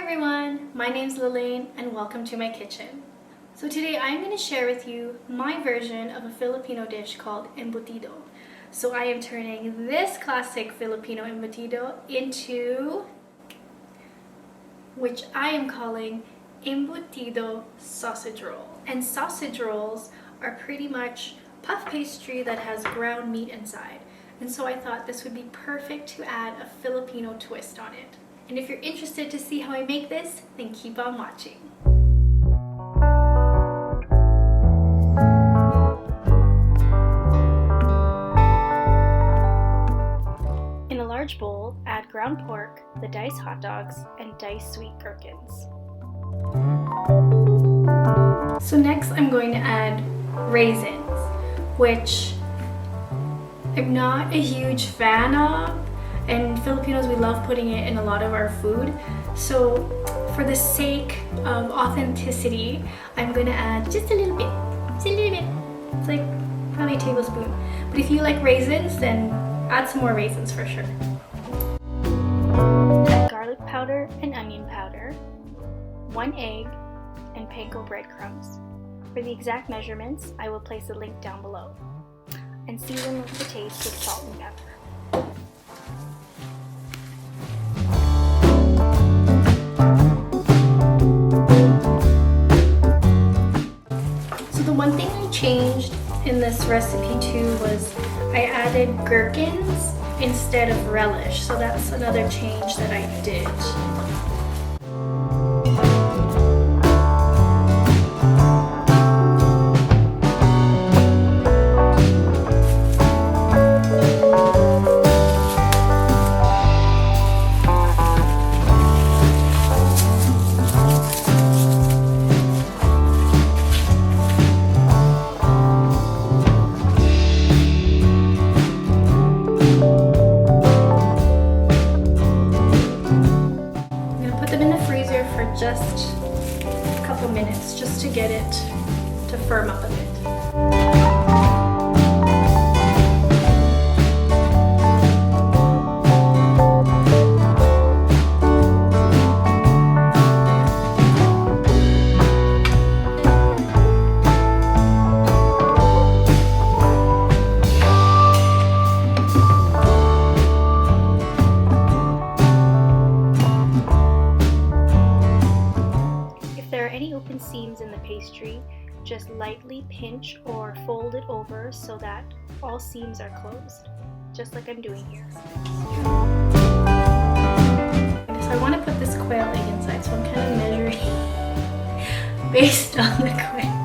everyone, my name's Lalaine and welcome to my kitchen. So today I'm going to share with you my version of a Filipino dish called Embutido. So I am turning this classic Filipino embutido into, which I am calling Embutido sausage roll. And sausage rolls are pretty much puff pastry that has ground meat inside. And so I thought this would be perfect to add a Filipino twist on it. And if you're interested to see how I make this, then keep on watching. In a large bowl, add ground pork, the diced hot dogs, and diced sweet gherkins. So next I'm going to add raisins, which I'm not a huge fan of. And Filipinos, we love putting it in a lot of our food. So for the sake of authenticity, I'm going to add just a little bit. Just a little bit. It's like probably a tablespoon. But if you like raisins, then add some more raisins for sure. Add garlic powder and onion powder, 1 egg, and panko breadcrumbs. For the exact measurements, I will place a link down below. And season with the taste with salt and pepper. One thing I changed in this recipe too was I added gherkins instead of relish, so that's another change that I did. Just a couple minutes just to get it to firm up a bit. Seams in the pastry, just lightly pinch or fold it over so that all seams are closed, just like I'm doing here. So I want to put this quail egg inside, so I'm kind of measuring based on the quail.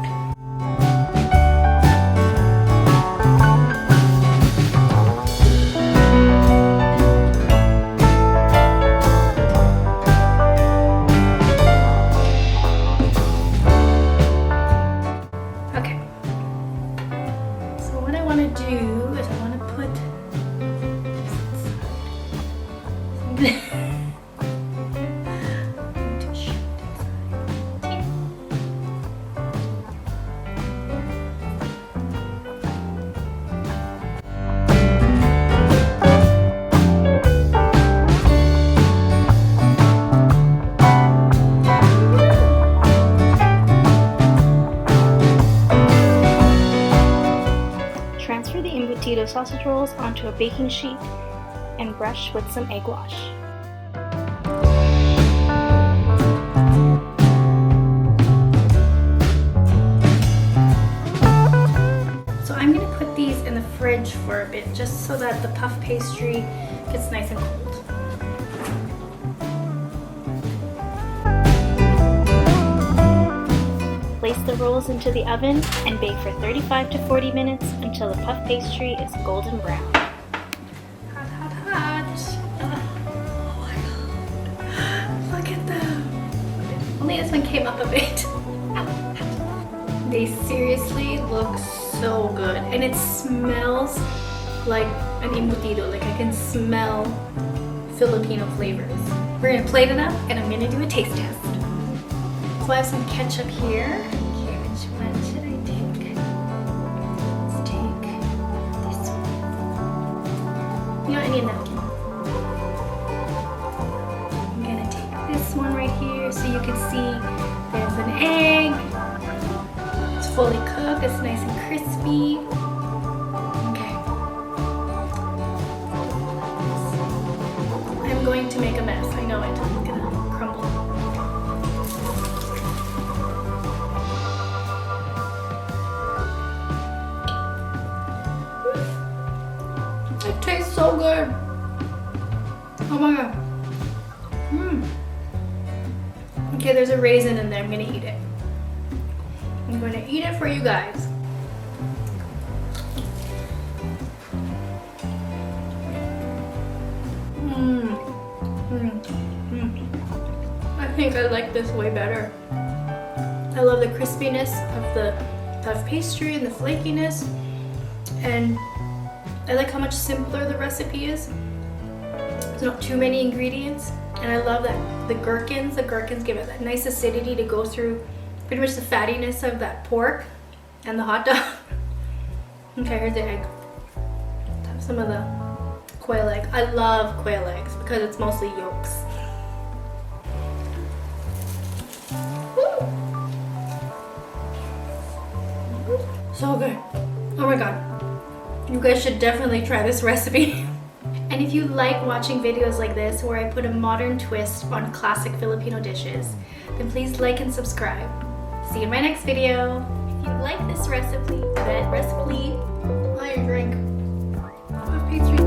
Transfer the Embutido sausage rolls onto a baking sheet and brush with some egg wash. So I'm going to put these in the fridge for a bit just so that the puff pastry gets nice and cold. Place the rolls into the oven and bake for 35 to 40 minutes until the puff pastry is golden brown. Hot, hot, hot! Oh my god! Look at them! Only this one came up a bit. They seriously look so good, and it smells like an embutido. Like I can smell Filipino flavors. We're gonna plate it up, and I'm gonna do a taste test. So I have some ketchup here. Okay, which one should I take? Let's take this one. You know, I need a napkin. I'm gonna take this this one right here so you can see there's an egg. It's fully cooked, it's nice and crispy. Okay. I'm going to make a mess, I know it. It's gonna crumble. It tastes so good. Oh my god. Okay, there's a raisin in there. I'm gonna eat it. I'm gonna eat it for you guys. I think I like this way better. I love the crispiness of the puff pastry and the flakiness, and I like how much simpler the recipe is. There's not too many ingredients, and I love that the gherkins give it that nice acidity to go through pretty much the fattiness of that pork and the hot dog. Okay, here's the egg. Have some of the quail egg. I love quail eggs because it's mostly yolks. Woo! So good. Oh my god. You guys should definitely try this recipe. And if you like watching videos like this where I put a modern twist on classic Filipino dishes, then please like and subscribe. See you in my next video. If you like this recipe, oh, your drink. Puff pastry